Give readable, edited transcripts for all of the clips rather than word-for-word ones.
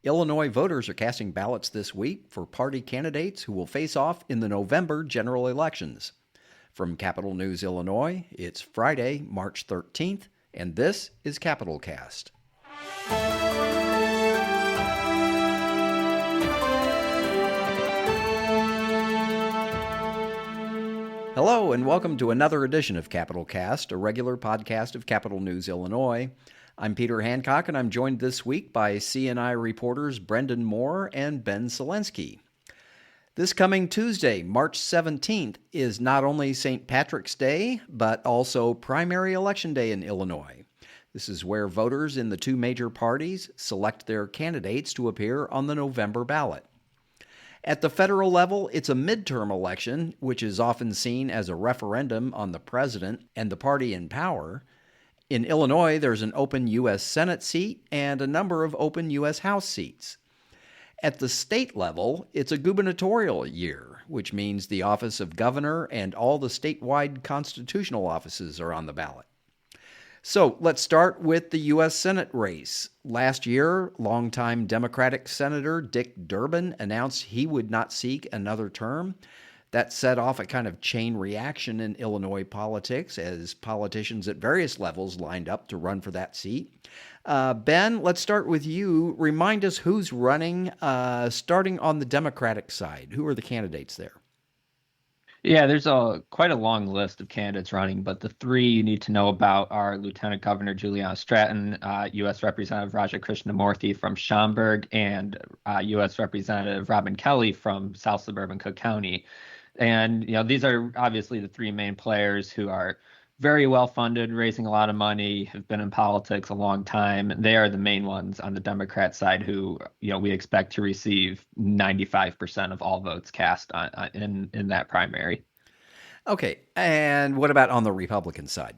Illinois voters are casting ballots this week for party candidates who will face off in the November general elections. From Capital News, Illinois, it's Friday, March 13th, and this is Capital Cast. Hello, and welcome to another edition of Capital Cast, a regular podcast of Capital News, Illinois. I'm Peter Hancock, and I'm joined this week by CNI reporters Brenden Moore and Ben Szalinski. This coming Tuesday, March 17th, is not only St. Patrick's Day, but also primary election day in Illinois. This is where voters in the two major parties select their candidates to appear on the November ballot. At the federal level, it's a midterm election, which is often seen as a referendum on the president and the party in power. In Illinois, there's an open U.S. Senate seat and a number of open U.S. House seats. At the state level, it's a gubernatorial year, which means the office of governor and all the statewide constitutional offices are on the ballot. So let's start with the U.S. Senate race. Last year, longtime Democratic Senator Dick Durbin announced he would not seek another term. That set off a kind of chain reaction in Illinois politics as politicians at various levels lined up to run for that seat. Ben, let's start with you. Remind us who's running, starting on the Democratic side. Who are the candidates there? Yeah, there's quite a long list of candidates running, but the three you need to know about are Lieutenant Governor Juliana Stratton, U.S. Representative Raja Krishnamurthy from Schaumburg, and U.S. Representative Robin Kelly from South Suburban Cook County. And these are obviously the three main players who are very well funded, raising a lot of money, have been in politics a long time. They are the main ones on the Democrat side who, we expect to receive 95% of all votes cast in that primary. Okay, and what about on the Republican side?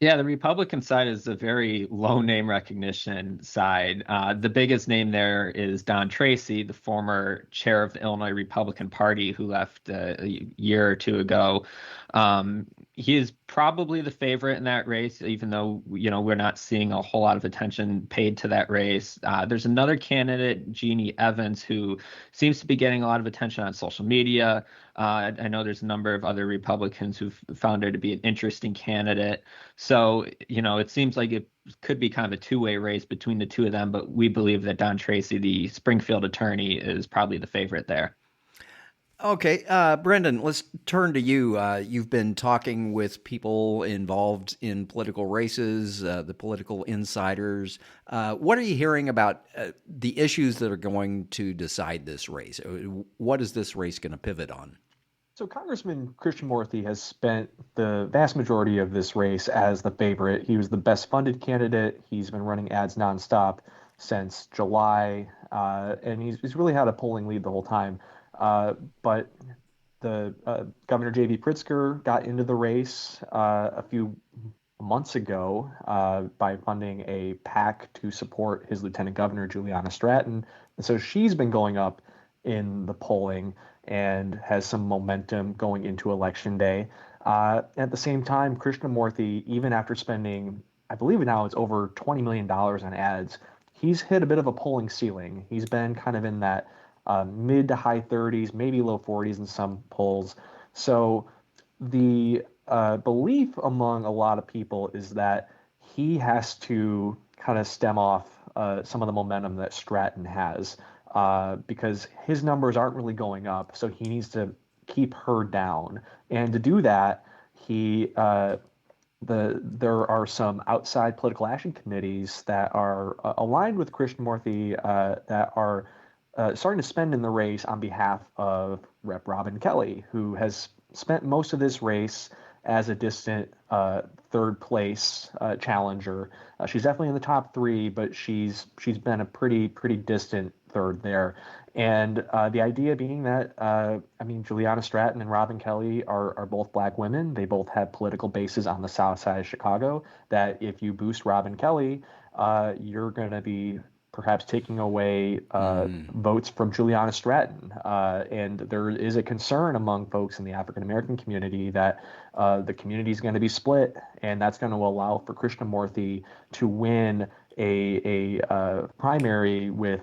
Yeah, the Republican side is a very low name recognition side. The biggest name there is Don Tracy, the former chair of the Illinois Republican Party who left a year or two ago. He is probably the favorite in that race, even though, we're not seeing a whole lot of attention paid to that race. There's another candidate, Jeannie Evans, who seems to be getting a lot of attention on social media. I know there's a number of other Republicans who've found her to be an interesting candidate. So, it seems like it could be kind of a two-way race between the two of them, but we believe that Don Tracy, the Springfield attorney, is probably the favorite there. Okay, Brenden, let's turn to you. You've been talking with people involved in political races, the political insiders. What are you hearing about the issues that are going to decide this race? What is this race going to pivot on? So Congressman Krishnamurthy has spent the vast majority of this race as the favorite. He was the best funded candidate. He's been running ads nonstop since July, and he's really had a polling lead the whole time. But the Governor J.B. Pritzker got into the race a few months ago by funding a PAC to support his Lieutenant Governor, Juliana Stratton. And so she's been going up in the polling and has some momentum going into Election Day. At the same time, Krishnamurthy, even after spending, I believe now it's over $20 million on ads, he's hit a bit of a polling ceiling. He's been kind of in that mid to high 30s, maybe low 40s in some polls. So the belief among a lot of people is that he has to kind of stem off some of the momentum that Stratton has because his numbers aren't really going up. So he needs to keep her down. And to do that, there are some outside political action committees that are aligned with Krishnamurthy that are starting to spend in the race on behalf of Rep. Robin Kelly, who has spent most of this race as a distant third place challenger. She's definitely in the top three, but she's been a pretty distant third there. And the idea being that, Juliana Stratton and Robin Kelly are both black women. They both have political bases on the south side of Chicago, that if you boost Robin Kelly, you're going to be perhaps taking away votes from Juliana Stratton. And there is a concern among folks in the African-American community that the community is going to be split, and that's going to allow for Krishnamurthy to win a primary with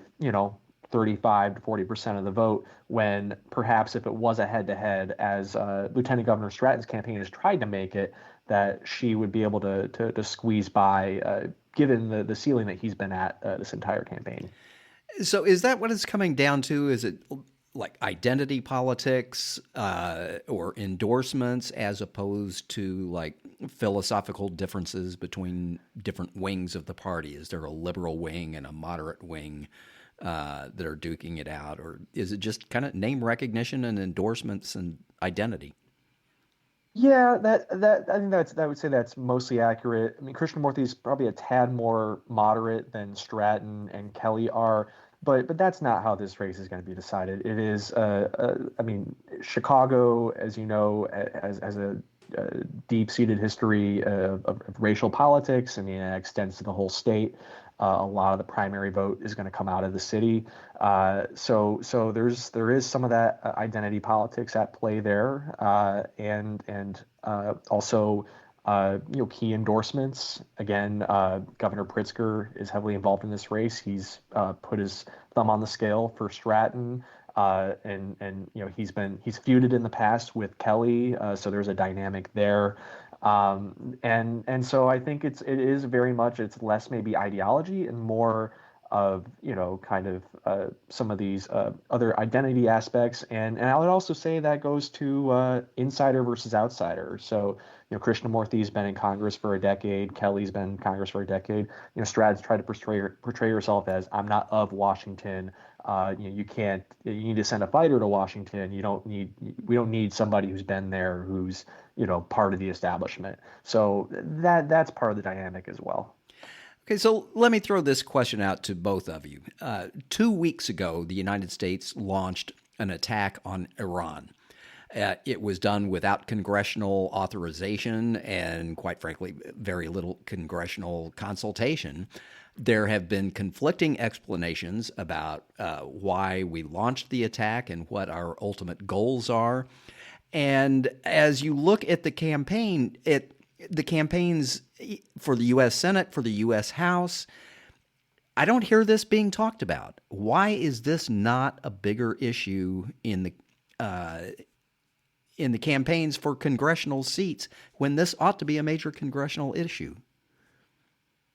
35 to 40% of the vote, when perhaps if it was a head-to-head, as Lieutenant Governor Stratton's campaign has tried to make it, that she would be able to squeeze by, given the ceiling that he's been at this entire campaign. So is that what it's coming down to? Is it like identity politics or endorsements as opposed to like philosophical differences between different wings of the party? Is there a liberal wing and a moderate wing that are duking it out? Or is it just kind of name recognition and endorsements and identity? Yeah, that I think I would say that's mostly accurate. I mean, Krishnamurti is probably a tad more moderate than Stratton and Kelly are, but that's not how this race is going to be decided. It is, I mean, Chicago, as you know, has a deep-seated history of racial politics, and that extends to the whole state. A lot of the primary vote is going to come out of the city. So there is some of that identity politics at play there, and also key endorsements. Again, Governor Pritzker is heavily involved in this race. He's put his thumb on the scale for Stratton. And he's feuded in the past with Kelly, so there's a dynamic there. And so I think it is very much, it's less maybe ideology and more of kind of some of these other identity aspects, and I would also say that goes to insider versus outsider. So Krishnamurti's been in Congress for a decade, Kelly's been in Congress for a decade. Stratton's tried to portray herself as, I'm not of Washington. You can't. You need to send a fighter to Washington. We don't need somebody who's been there, who's part of the establishment. So that's part of the dynamic as well. Okay, so let me throw this question out to both of you. 2 weeks ago, the United States launched an attack on Iran. It was done without congressional authorization and, quite frankly, very little congressional consultation. There have been conflicting explanations about why we launched the attack and what our ultimate goals are. And as you look at the campaign, the campaigns for the U.S. Senate, for the U.S. House, I don't hear this being talked about. Why is this not a bigger issue in the campaigns for congressional seats when this ought to be a major congressional issue?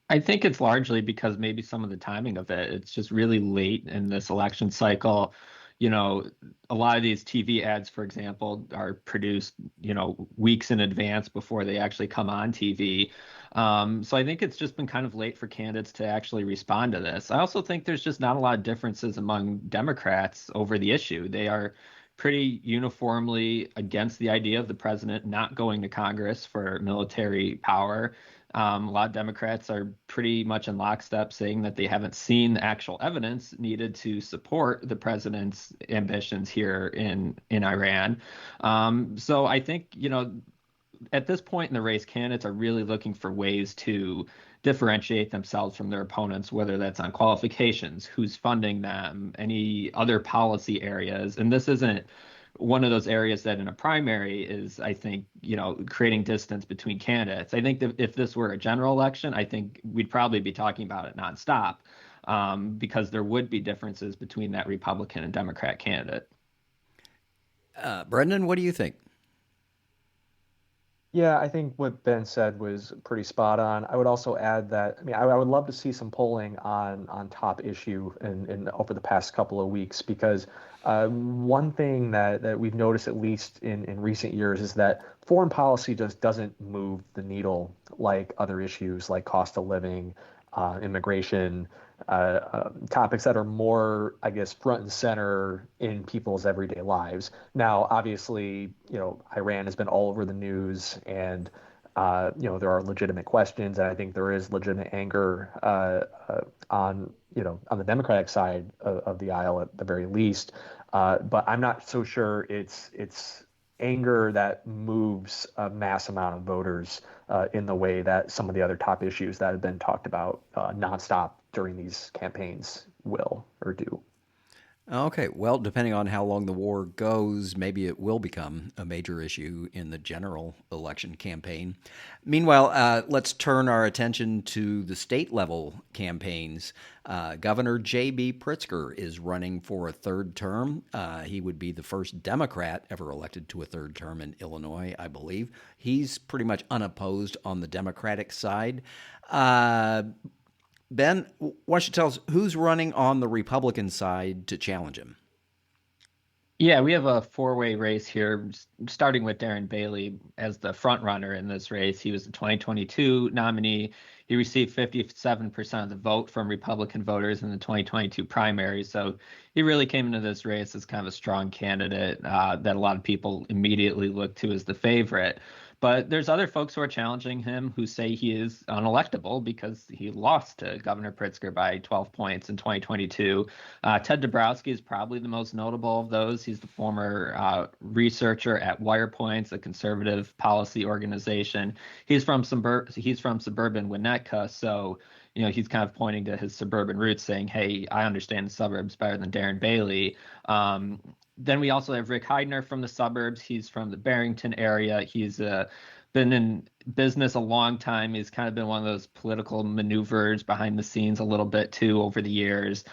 I think it's largely because maybe some of the timing of it. It's just really late in this election cycle. A lot of these TV ads, for example, are produced, weeks in advance before they actually come on TV. So I think it's just been kind of late for candidates to actually respond to this. I also think there's just not a lot of differences among Democrats over the issue. They are pretty uniformly against the idea of the president not going to Congress for military power. A lot of Democrats are pretty much in lockstep saying that they haven't seen the actual evidence needed to support the president's ambitions here in Iran. So I think, at this point in the race, candidates are really looking for ways to differentiate themselves from their opponents, whether that's on qualifications, who's funding them, any other policy areas. And this isn't one of those areas that in a primary is, I think, creating distance between candidates. I think that if this were a general election, I think we'd probably be talking about it nonstop, because there would be differences between that Republican and Democrat candidate. Brenden, what do you think? Yeah, I think what Ben said was pretty spot on. I would also add that, I mean, I would love to see some polling on top issue in over the past couple of weeks, because one thing that we've noticed, at least in recent years, is that foreign policy just doesn't move the needle like other issues like cost of living, immigration, topics that are more, I guess, front and center in people's everyday lives. Now, obviously, Iran has been all over the news, and there are legitimate questions, and I think there is legitimate anger on the Democratic side of the aisle at the very least. But I'm not so sure it's anger that moves a mass amount of voters in the way that some of the other top issues that have been talked about nonstop during these campaigns will or do. Okay, well, depending on how long the war goes, maybe it will become a major issue in the general election campaign. Meanwhile, let's turn our attention to the state level campaigns. Governor J.B. Pritzker is running for a third term. He would be the first Democrat ever elected to a third term in Illinois, I believe. He's pretty much unopposed on the Democratic side. Uh, Ben, why don't you tell us who's running on the Republican side to challenge him? Yeah, we have a four-way race here, starting with Darren Bailey as the front runner in this race. He was the 2022 nominee. He received 57% of the vote from Republican voters in the 2022 primaries. So he really came into this race as kind of a strong candidate that a lot of people immediately looked to as the favorite. But there's other folks who are challenging him who say he is unelectable because he lost to Governor Pritzker by 12 points in 2022. Ted Dabrowski is probably the most notable of those. He's the former researcher at WirePoints, a conservative policy organization. He's from suburban Winnetka, so he's kind of pointing to his suburban roots, saying, "Hey, I understand the suburbs better than Darren Bailey." Then we also have Rick Heidner from the suburbs. He's from the Barrington area. He's been in business a long time. He's kind of been one of those political maneuvers behind the scenes a little bit too over the years.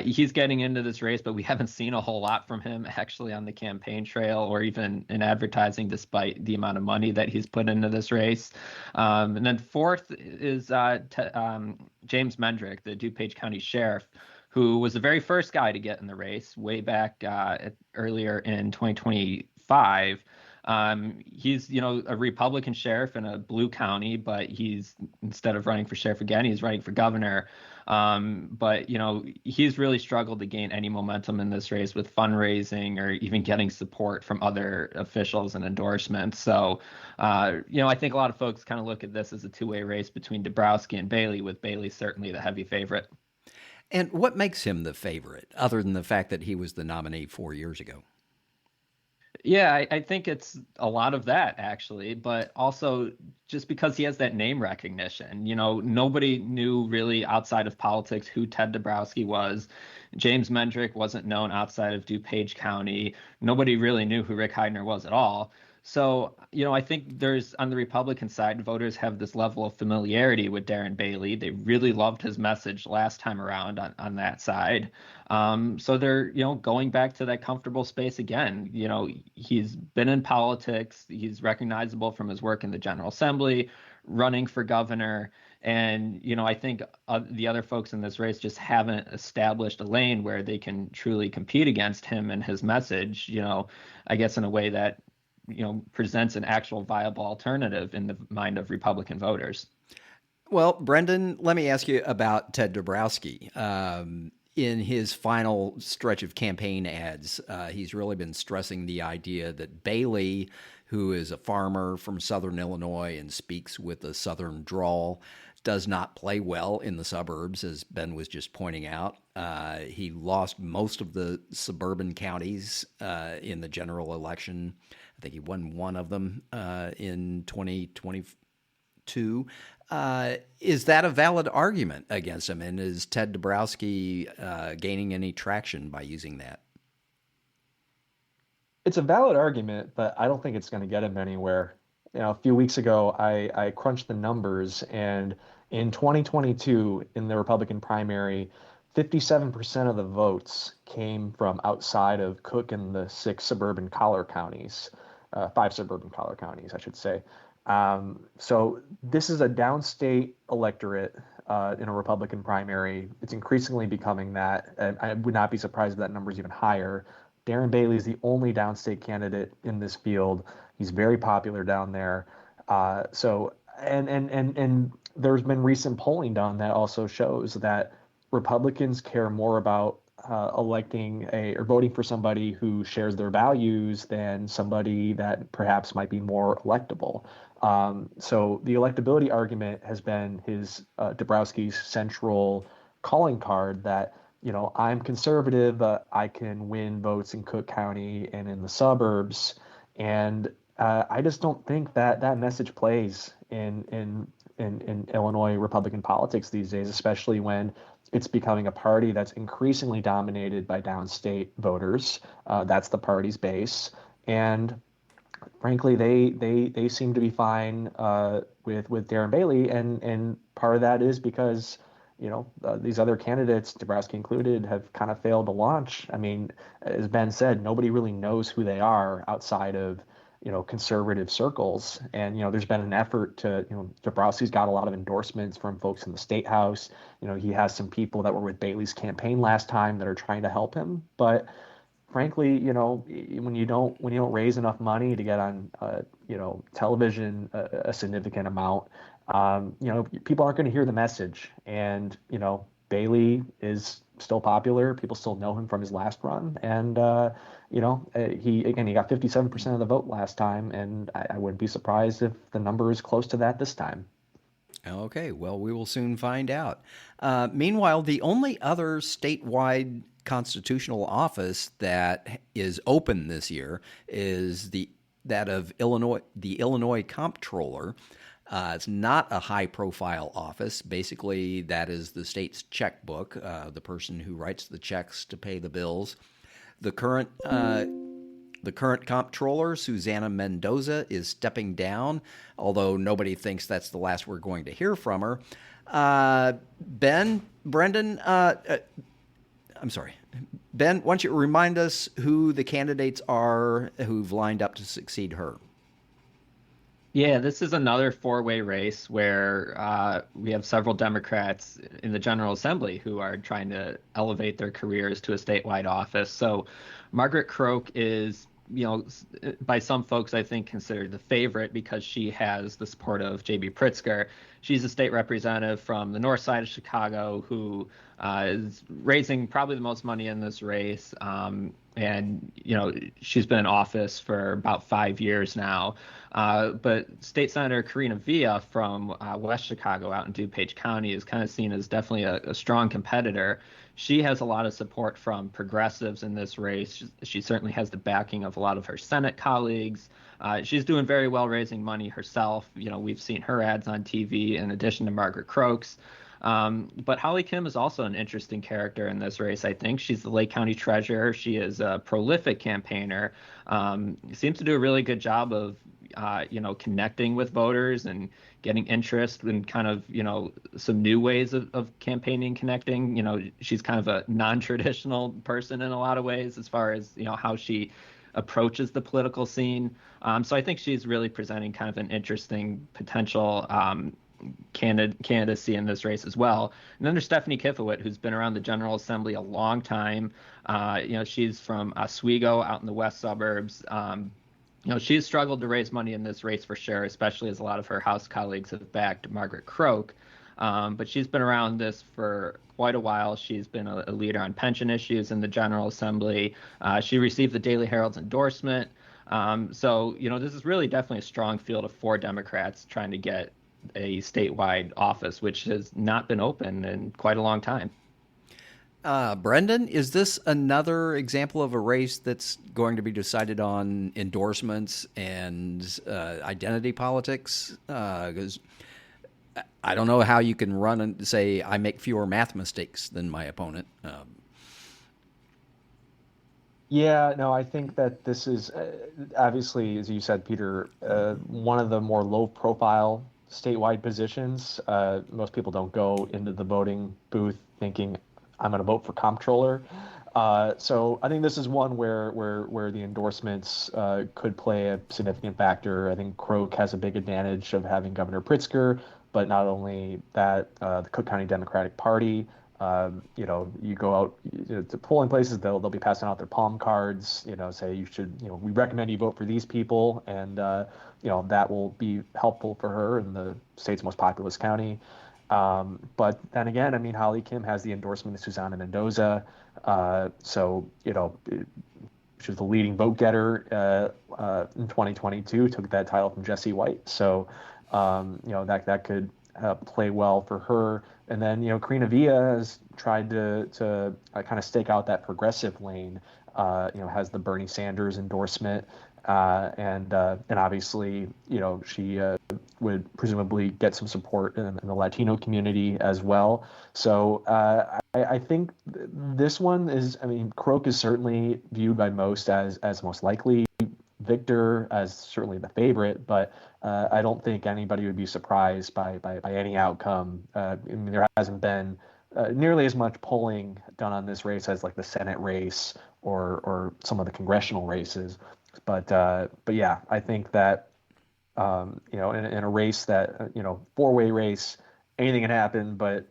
He's getting into this race, but we haven't seen a whole lot from him actually on the campaign trail or even in advertising, despite the amount of money that he's put into this race. And then fourth is James Mendrick, the DuPage County Sheriff, who was the very first guy to get in the race way back earlier in 2025. He's, a Republican sheriff in a blue county, but instead of running for sheriff again, he's running for governor. But he's really struggled to gain any momentum in this race with fundraising or even getting support from other officials and endorsements. So, I think a lot of folks kind of look at this as a two-way race between Dabrowski and Bailey, with Bailey certainly the heavy favorite. And what makes him the favorite, other than the fact that he was the nominee 4 years ago? Yeah, I think it's a lot of that actually, but also just because he has that name recognition. Nobody knew really outside of politics who Ted Dabrowski was. James Mendrick wasn't known outside of DuPage County. Nobody really knew who Rick Heidner was at all. So, I think there's on the Republican side, voters have this level of familiarity with Darren Bailey. They really loved his message last time around on that side. So they're, going back to that comfortable space again. He's been in politics. He's recognizable from his work in the General Assembly, running for governor. And, I think the other folks in this race just haven't established a lane where they can truly compete against him and his message, I guess in a way that presents an actual viable alternative in the mind of Republican voters. Well, Brenden, let me ask you about Ted Dabrowski. In his final stretch of campaign ads, he's really been stressing the idea that Bailey, who is a farmer from southern Illinois and speaks with a southern drawl, does not play well in the suburbs, as Ben was just pointing out. He lost most of the suburban counties in the general election. I think he won one of them in 2022. Is that a valid argument against him? And is Ted Dabrowski gaining any traction by using that? It's a valid argument, but I don't think it's going to get him anywhere. A few weeks ago, I crunched the numbers, and in 2022, in the Republican primary, 57% of the votes came from outside of Cook and the five suburban collar counties, I should say. So this is a downstate electorate in a Republican primary. It's increasingly becoming that. And I would not be surprised if that number is even higher. Darren Bailey is the only downstate candidate in this field. He's very popular down there. And there's been recent polling done that also shows that Republicans care more about electing or voting for somebody who shares their values than somebody that perhaps might be more electable. So the electability argument has been Dabrowski's central calling card that, I'm conservative, but I can win votes in Cook County and in the suburbs. And I just don't think that message plays in Illinois Republican politics these days, especially when it's becoming a party that's increasingly dominated by downstate voters. That's the party's base, and frankly, they seem to be fine with Darren Bailey, and part of that is because these other candidates, Nebraska included, have kind of failed to launch. I mean, as Ben said, nobody really knows who they are outside of conservative circles, and there's been an effort to Dabrowski's got a lot of endorsements from folks in the state house. He has some people that were with Bailey's campaign last time that are trying to help him, but frankly, when you don't raise enough money to get on, television a significant amount, people aren't going to hear the message. And Bailey is still popular. People still know him from his last run, and he got 57% of the vote last time, and I wouldn't be surprised if the number is close to that this time. Okay, well, we will soon find out. Meanwhile, the only other statewide constitutional office that is open this year is that of the Illinois comptroller. It's not a high-profile office. Basically, that is the state's checkbook, the person who writes the checks to pay the bills. The current comptroller, Susana Mendoza, is stepping down, although nobody thinks that's the last we're going to hear from her. Brenden, I'm sorry. Ben, why don't you remind us who the candidates are who've lined up to succeed her? Yeah, this is another four-way race where we have several Democrats in the General Assembly who are trying to elevate their careers to a statewide office. So Margaret Croak is, by some folks, I think, considered the favorite because she has the support of J.B. Pritzker. She's a state representative from the north side of Chicago who is raising probably the most money in this race. And she's been in office for about 5 years now. But State Senator Karina Villa from West Chicago out in DuPage County is kind of seen as definitely a strong competitor. She has a lot of support from progressives in this race. She certainly has the backing of a lot of her Senate colleagues. She's doing very well raising money herself. We've seen her ads on TV in addition to Margaret Croak's. But Holly Kim is also an interesting character in this race. I think she's the Lake County treasurer. She is a prolific campaigner. Seems to do a really good job of, connecting with voters and getting interest in kind of, some new ways of campaigning, connecting. She's kind of a non-traditional person in a lot of ways as far as, how she approaches the political scene. So I think she's really presenting kind of an interesting potential candidacy in this race as well. And then there's Stephanie Kifowit, who's been around the General Assembly a long time. She's from Oswego out in the west suburbs. She's struggled to raise money in this race for sure, especially as a lot of her House colleagues have backed Margaret Croak. But she's been around this for quite a while. She's been a leader on pension issues in the General Assembly. She received the Daily Herald's endorsement. So, this is really definitely a strong field of 4 Democrats trying to get a statewide office, which has not been open in quite a long time. Brenden, is this another example of a race that's going to be decided on endorsements and identity politics? Because I don't know how you can run and say, I make fewer math mistakes than my opponent. Yeah, no, I think that this is obviously, as you said, Peter, one of the more low-profile statewide positions. Most people don't go into the voting booth thinking, I'm going to vote for comptroller. So I think this is one where the endorsements could play a significant factor. I think Croak has a big advantage of having Governor Pritzker, but not only that, the Cook County Democratic Party. You go out to polling places, they'll be passing out their palm cards. Say you should, we recommend you vote for these people, and that will be helpful for her in the state's most populous county. But then again, I mean, Holly Kim has the endorsement of Susana Mendoza. So, she was the leading vote getter in 2022, took that title from Jesse White. So, that could play well for her. And then, Karina Villa has tried to kind of stake out that progressive lane, has the Bernie Sanders endorsement. And obviously, she would presumably get some support in the Latino community as well. So I think this one is, I mean, Croak is certainly viewed by most as most likely. Victor as certainly the favorite, but I don't think anybody would be surprised by any outcome. I mean, there hasn't been nearly as much polling done on this race as like the Senate race or some of the congressional races. But yeah, I think that in a race that four-way race, anything can happen, but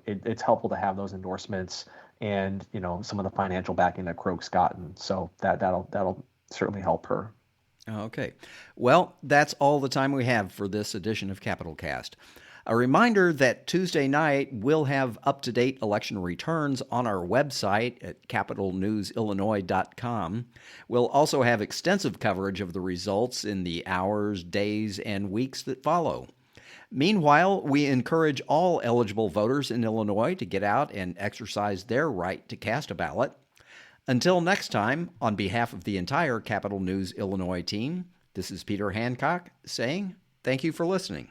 it's helpful to have those endorsements and some of the financial backing that Croak's gotten. So that'll certainly help her. Okay. Well, that's all the time we have for this edition of Capital Cast. A reminder that Tuesday night we'll have up-to-date election returns on our website at capitalnewsillinois.com. We'll also have extensive coverage of the results in the hours, days, and weeks that follow. Meanwhile, we encourage all eligible voters in Illinois to get out and exercise their right to cast a ballot. Until next time, on behalf of the entire Capital News Illinois team, this is Peter Hancock saying thank you for listening.